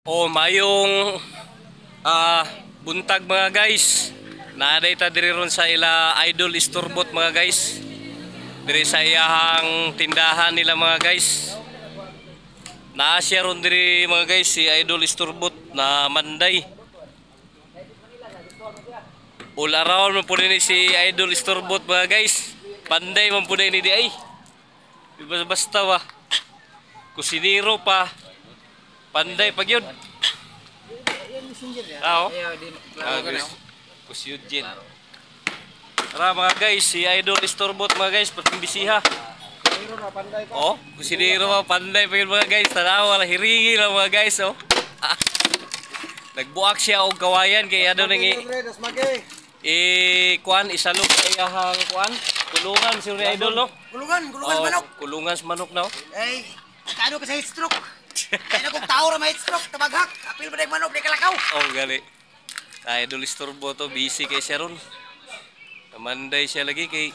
O mayong buntag mga guys. Naaday ta diri ron sa ila Idol Istorbot mga guys. Diri sa iyahang tindahan nila mga guys. Naa siya ron diri mga guys si Idol Istorbot na Manday. All around man po ni si Idol Istorbot mga guys. Panday man po ni di ay. Basta ba. Kusiniro pa. Panday pag yun. Oo. Kusyudjin. Tara mga guys, si Idol Istorbot mga guys, pating bisiha. Oh, kusiniro pa, panday pa yun mga guys. Tanawa, hiringi lang mga guys, oh. Nagbuak siya og kawayan kay ano nang kuan isalog sa iyahang kuan. Kulungan si Idol no. Kulungan sa manok. Kulungan sa manok no. Eh, kano ka sa heat stroke? Kaya kung tao na may heat stroke, tabaghak. Apil ba na yung manok, di kalakaw. Oh, gali. Idol Istorbot to, busy kay siya ron. Kamanday siya lagi kay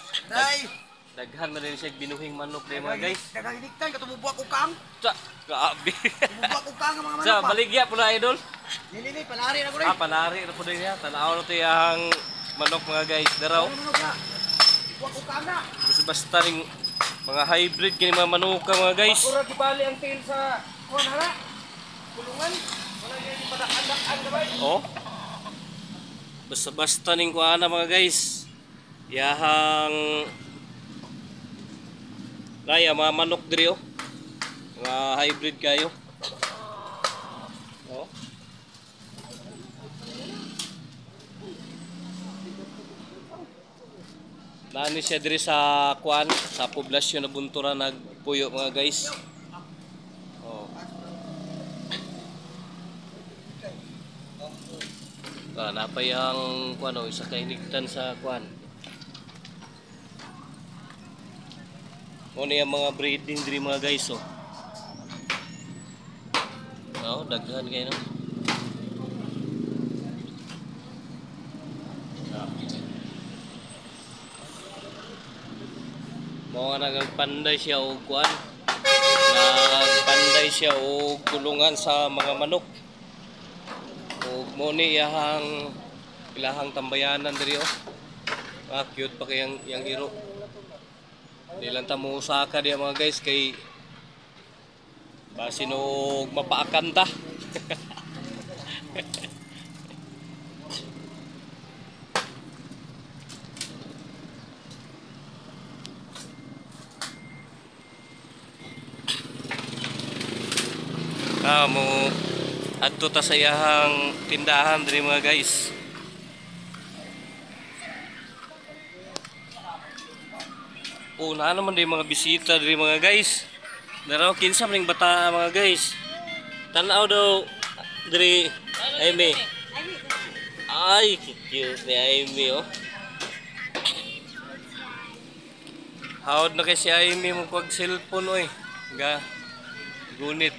daghan na rin siya binuhing manok na mga guys. Dagang iniktan, katumubuak ko kang. Sa, kaabi. Tumubuak ko kang ang mga manok Sa, pa. baligya po na Idol. Nini, panari na ko rin. Panari na po din niya. Tanaw na ito yung manok mga guys. Daraw. Manok na. Buak ko kang na. Basta rin mga hybrid kini mga manuka mga guys. Ura kibali ang tail sa kuwan hala. Kulungan. Wala niya yung padak-andak-an gabay. Oh. Basta ning kuana mga guys. Yahang Raya mga manok diri oh. Mga hybrid kayo. Oh. Nani siya diri sa kuan sa poblasyon na Bunturan nagpuyo mga guys. Oh. Napay ang kuan oh, isa ka hinigtan sa kuan. Muna yung mga breeding diri mga guys oh. Oh, daghan kayo no. Mga nagpanday siya og kuan. Nagpanday siya og kulungan sa mga manok. Og mo ni iyahang ilahang tambayanan diri oh. Cute pa kay yang hero. Di lang ta mo usaka diya mga guys kay basin og mapaakan ta. Mo adto ta sa iyahang tindahan diri mga guys. Na naman din mga bisita diri mga guys. Daraw kinsa maning bata mga guys. Tanaw daw diri Aimee. Ay, cute ni Aimee oh. Hawd na kay si Aimee mo pag cellphone oy. Ga gunit.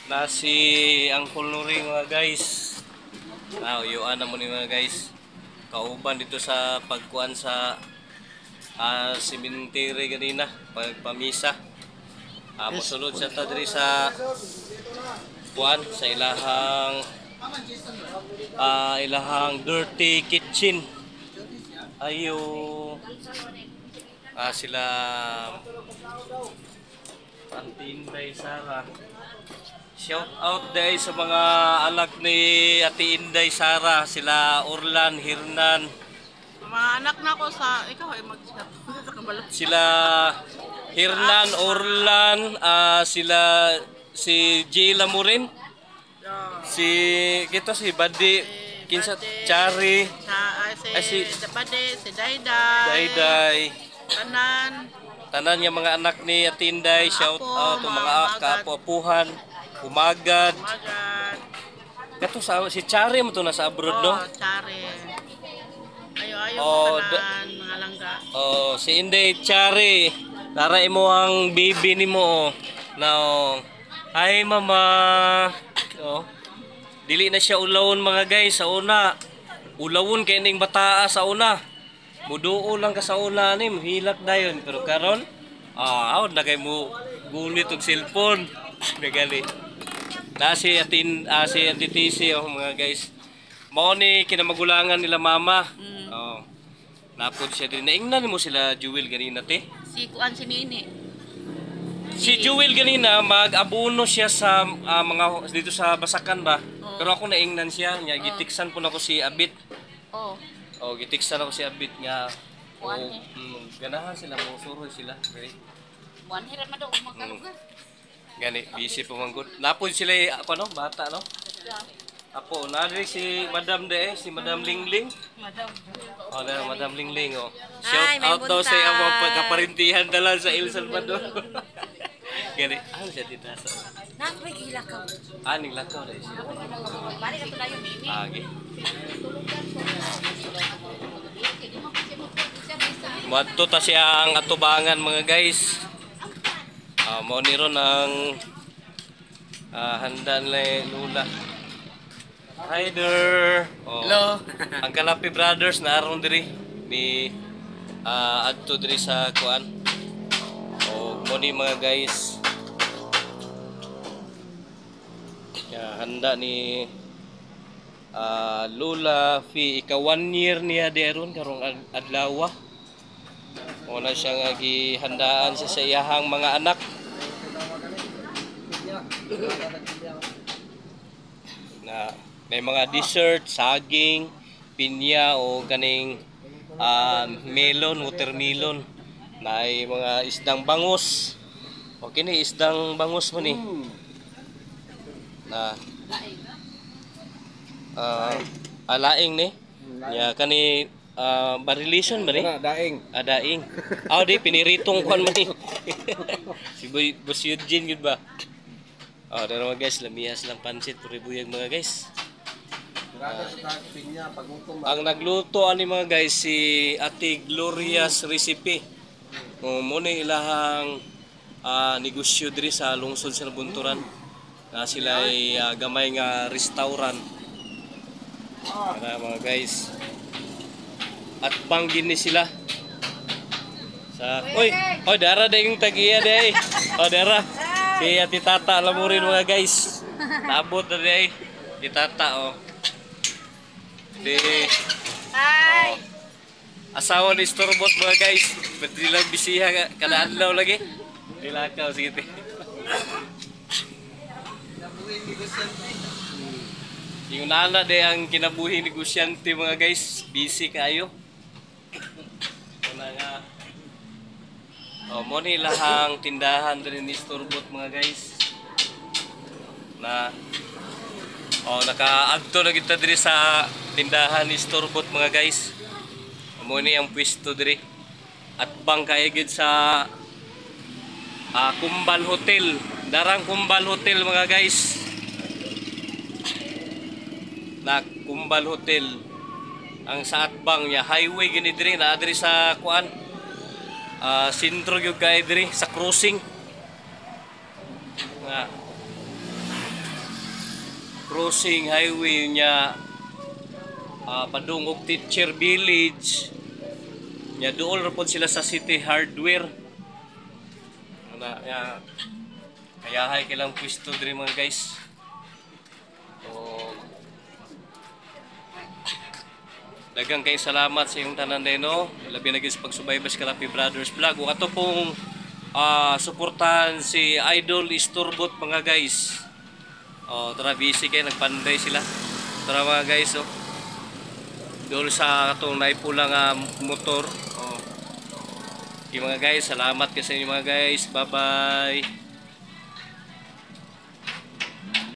Nasi ang kuluring mga guys. Uyuan na mo ni mga guys. Kauban dito sa pagkuan sa cemetery ganina, pagpamisa. Mosunod sa ta diri sa kuan sa ilahang dirty kitchen. Ayo. Sila Antinday Sara. Shout out day sa mga anak ni Ate Inday Sara, sila Orlan, Hirnan. Mga anak na ko sa ikaw ay mag-shout. Sila Hirnan, Orlan, sila si Jayla Morin. Si Badi, kinsa Chari. Si Bade, si Dayday. Tanan yung mga anak ni Ate Inday, shout out to mga kaapu-apuhan. Umagad. Kato si Chari mo to nasa abroad no? Chari. Ayo tanan mga langga. Si Inday Chari. Naray mo ang baby nimo oh. Now, hi mama. Oh. Dili na siya ulawon mga guys sa una. Ulawon kay ning bataa sa una. Muduo lang ka sa una ni, hilak dayon pero karon Aw na kay mo gulit og cellphone. Nagali. Na si Ate TC mga guys. Mao ni kinamagulangan nila mama. Oh. Napod siya din. Naingnan mo sila Jewel ganina te. Si Kuan si Nini. Si Jewel ganina mag-abuno siya sa mga dito sa Basakan ba. Pero ako naingnan siya, nya gitiksan po nako si Abit. Oh. Oh, gitiksan ako si Abit nga. Kuan Oh, ganahan sila mo suroy sila. Okay. Buwan hiram na daw magkalugar. Gani, busy po manggod. Napod sila ako no, bata no. Apo, nari si Madam si Madam Lingling. Madam. Oh, na Madam Lingling oh. Ay, Shout may out daw sa buntag. mga pagkaparintihan dalan sa El Salvador. Gani, ano siya dito sa? Napigila ka. Aning lakaw dai siya. Bali na to dayon Mimi. Agi. Madto ta siya ang atubangan mga guys. Mo ni ron ang handa nila Lula. Hi there. Oh. Hello. Ang Kalapi Brothers na aron diri ni adto diri sa kuan. O mo ni mga guys. Handa ni Lula Fi ika 1 year niya deron karong adlaw. Wala siya nga gihandaan sa iyahang mga anak. Na may mga dessert, saging, pinya o kaning melon, watermelon. Na ay mga isdang bangus. O kini isdang bangus mo ni. Na alaing ni. Ya kani barilison ba ni? Daing. Daing. Di piniritong kwan mo ni. Si Boss Eugene yun ba? Dara mga guys, lamihas lang pansit, puribuyag mga guys. Ang nagluto ani mga guys si Ate Gloria's Recipe. Muna ilahang negosyo diri sa lungsod sa Nabunturan. Na sila ay gamay nga restaurant. Mga guys. At banggin ni sila. Oy, dara da yung tagiya day. Dara. Si Ate Tata alam mo rin mga guys. Nabot na day. Si Tata Hi. Asawa ni Storbot mga guys. Ba't nilang bisiha kada adlaw lagi? Dilakaw sige. Yung nana de ang kinabuhi negosyante mga guys. Busy kayo. Wala nga. Mo ni lahang tindahan din ni Storbot mga guys. Na nakaagto na kita diri sa tindahan ni Storbot mga guys. Mo ni ang pwesto diri. At bang kaigid sa Kumbal Hotel. Darang Kumbal Hotel mga guys. Na Kumbal Hotel. Ang sa atbang niya highway gini diri na diri sa kuan. Sentro gyud kay diri sa crossing. Nga crossing highway niya padungog Teacher Village. Nya dool ra pod sila sa City Hardware. Kaya hay kailang pwesto diri mga guys. Daghang kay salamat sa iyong tanan deno. Labi na guys pagsubaybay sa Kalapi Brothers Vlog. Ug ato pong suportahan si Idol Storbot mga guys. Tara busy kay nagpanday sila. Tara mga guys doon sa atong naipula nga motor. Okay mga guys, salamat kasi sa inyo mga guys. Bye bye.